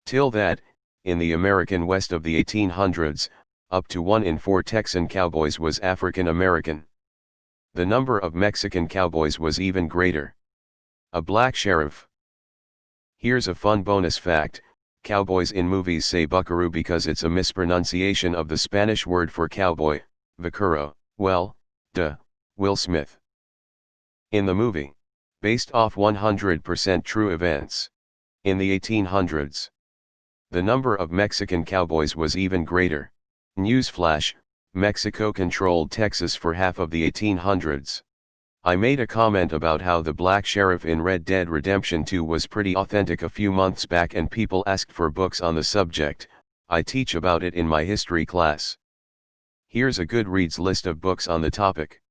Till that, in the American West of the 1800s, up to 1 in 4 Texan cowboys was African American. The number of Mexican cowboys was even greater. A black sheriff. Here's a fun bonus fact: cowboys in movies say buckaroo because it's a mispronunciation of the Spanish word for cowboy, vaquero. Well, duh, Will Smith. In the movie, based off 100% true events, in the 1800s, the number of Mexican cowboys was even greater. Newsflash: Mexico controlled Texas for half of the 1800s. I made a comment about how the black sheriff in Red Dead Redemption 2 was pretty authentic a few months back, and people asked for books on the subject. I teach about it in my history class. Here's a Goodreads list of books on the topic.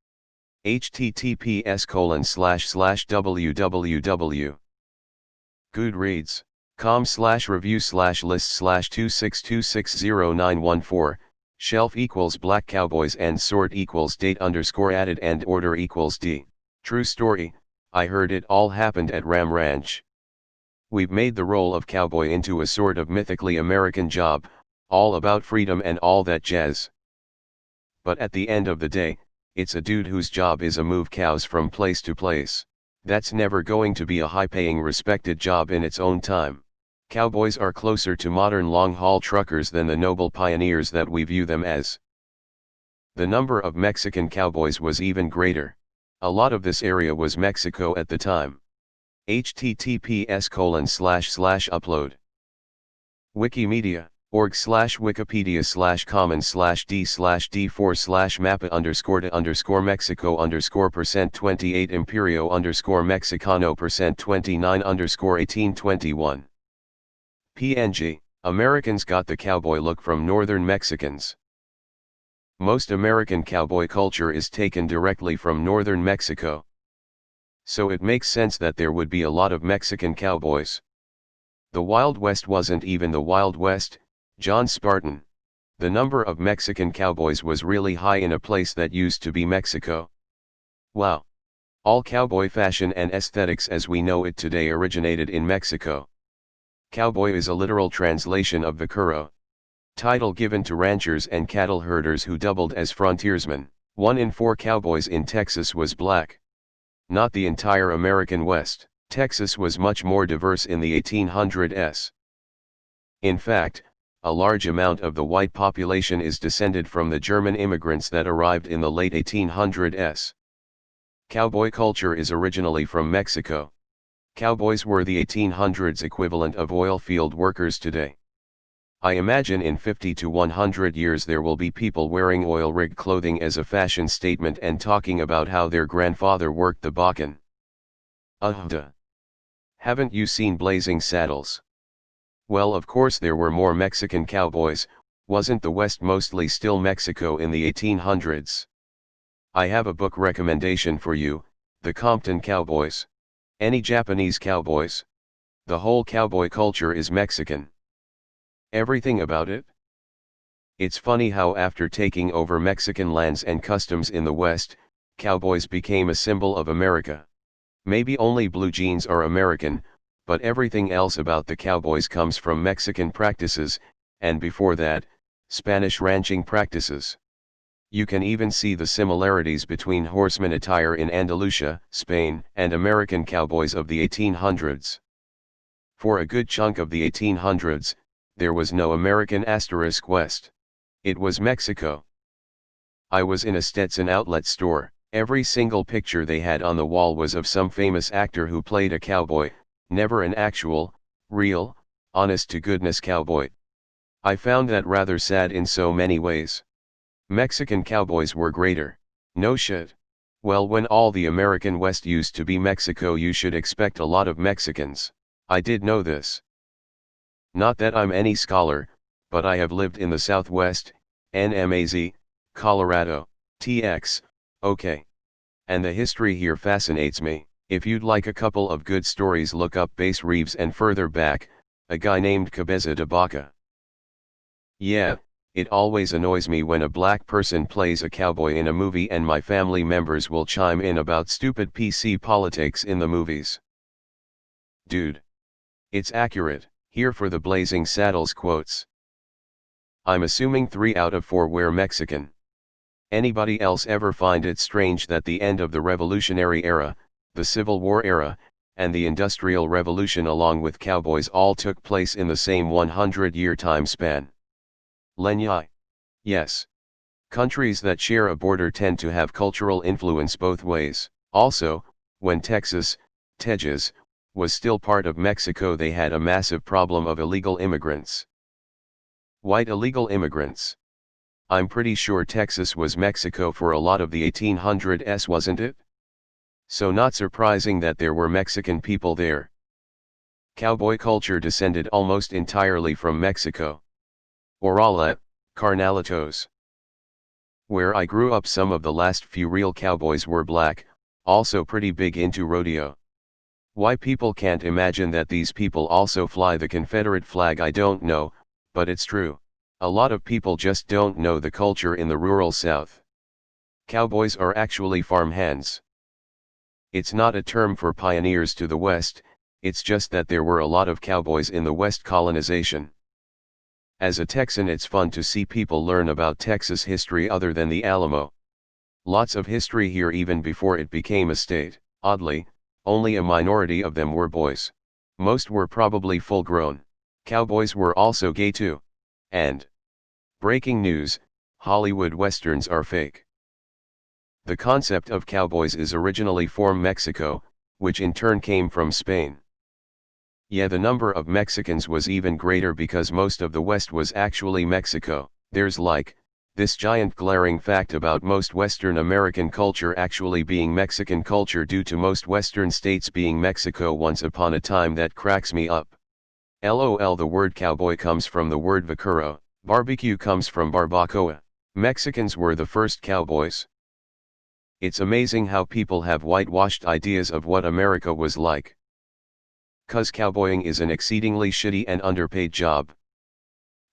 https://www.goodreads.com/review/list/262600914 Shelf equals Black Cowboys and Sort equals date _ added and order equals D. True story, I heard it all happened at Ram Ranch. We've made the role of cowboy into a sort of mythically American job, all about freedom and all that jazz. But at the end of the day, it's a dude whose job is to move cows from place to place. That's never going to be a high-paying, respected job in its own time. Cowboys are closer to modern long-haul truckers than the noble pioneers that we view them as. The number of Mexican cowboys was even greater. A lot of this area was Mexico at the time. https://upload wikimedia.org/wikipedia/common/d/d4/mappa_Mexico_%28 Imperio_Mexicano%29_1821 PNG, Americans got the cowboy look from northern Mexicans. Most American cowboy culture is taken directly from northern Mexico. So it makes sense that there would be a lot of Mexican cowboys. The Wild West wasn't even the Wild West, John Spartan. The number of Mexican cowboys was really high in a place that used to be Mexico. Wow. All cowboy fashion and aesthetics as we know it today originated in Mexico. Cowboy is a literal translation of vaquero, title given to ranchers and cattle herders who doubled as frontiersmen. 1 in 4 cowboys in Texas was black. Not the entire American West. Texas was much more diverse in the 1800s. In fact, a large amount of the white population is descended from the German immigrants that arrived in the late 1800s. Cowboy culture is originally from Mexico. Cowboys were the 1800s equivalent of oil field workers today. I imagine in 50 to 100 years there will be people wearing oil rig clothing as a fashion statement and talking about how their grandfather worked the Bakken. Duh. Haven't you seen Blazing Saddles? Well, of course there were more Mexican cowboys. Wasn't the West mostly still Mexico in the 1800s? I have a book recommendation for you, The Compton Cowboys. Any Japanese cowboys? The whole cowboy culture is Mexican. Everything about it? It's funny how after taking over Mexican lands and customs in the West, cowboys became a symbol of America. Maybe only blue jeans are American, but everything else about the cowboys comes from Mexican practices, and before that, Spanish ranching practices. You can even see the similarities between horseman attire in Andalusia, Spain, and American cowboys of the 1800s. For a good chunk of the 1800s, there was no American *West. It was Mexico. I was in a Stetson outlet store. Every single picture they had on the wall was of some famous actor who played a cowboy, never an actual, real, honest-to-goodness cowboy. I found that rather sad in so many ways. Mexican cowboys were greater. No shit. Well, when all the American West used to be Mexico, you should expect a lot of Mexicans. I did know this. Not that I'm any scholar, but I have lived in the Southwest, NMAZ, Colorado, TX, okay. And the history here fascinates me. If you'd like a couple of good stories, look up Bass Reeves and further back, a guy named Cabeza de Vaca. Yeah, it always annoys me when a black person plays a cowboy in a movie and my family members will chime in about stupid PC politics in the movies. Dude. It's accurate. Here for the Blazing Saddles quotes. I'm assuming 3 out of 4 were Mexican. Anybody else ever find it strange that the end of the Revolutionary Era, the Civil War era, and the Industrial Revolution along with cowboys all took place in the same 100-year time span? Lenyai. Yes. Countries that share a border tend to have cultural influence both ways. Also, when Texas, Tejas, was still part of Mexico, they had a massive problem of illegal immigrants. White illegal immigrants. I'm pretty sure Texas was Mexico for a lot of the 1800s, wasn't it? So not surprising that there were Mexican people there. Cowboy culture descended almost entirely from Mexico. Orala, Carnalitos. Where I grew up, some of the last few real cowboys were black, also pretty big into rodeo. Why people can't imagine that these people also fly the Confederate flag, I don't know, but it's true. A lot of people just don't know the culture in the rural South. Cowboys are actually farmhands. It's not a term for pioneers to the West, it's just that there were a lot of cowboys in the West colonization. As a Texan, it's fun to see people learn about Texas history other than the Alamo. Lots of history here even before it became a state. Oddly, only a minority of them were boys. Most were probably full-grown. Cowboys were also gay too. And breaking news, Hollywood westerns are fake. The concept of cowboys is originally from Mexico, which in turn came from Spain. Yeah, the number of Mexicans was even greater because most of the West was actually Mexico. There's this giant glaring fact about most Western American culture actually being Mexican culture due to most Western states being Mexico once upon a time that cracks me up. LOL. The word cowboy comes from the word vaquero, barbecue comes from barbacoa. Mexicans were the first cowboys. It's amazing how people have whitewashed ideas of what America was like. 'Cause cowboying is an exceedingly shitty and underpaid job.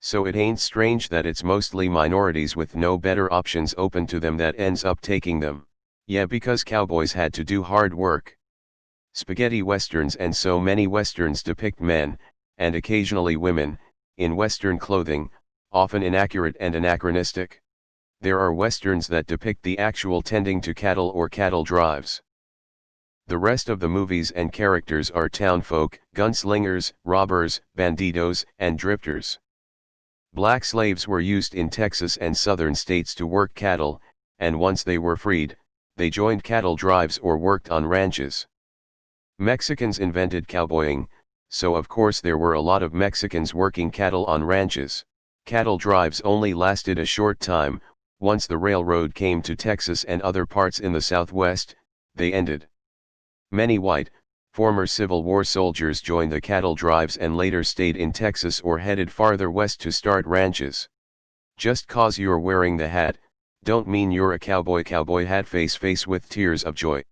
So it ain't strange that it's mostly minorities with no better options open to them that ends up taking them. Yeah, because cowboys had to do hard work. Spaghetti westerns and so many westerns depict men, and occasionally women, in western clothing, often inaccurate and anachronistic. There are westerns that depict the actual tending to cattle or cattle drives. The rest of the movies and characters are townfolk, gunslingers, robbers, bandidos, and drifters. Black slaves were used in Texas and southern states to work cattle, and once they were freed, they joined cattle drives or worked on ranches. Mexicans invented cowboying, so of course there were a lot of Mexicans working cattle on ranches. Cattle drives only lasted a short time. Once the railroad came to Texas and other parts in the Southwest, they ended. Many white, former Civil War soldiers joined the cattle drives and later stayed in Texas or headed farther west to start ranches. Just 'cause you're wearing the hat, don't mean you're a cowboy. Cowboy hat face with tears of joy.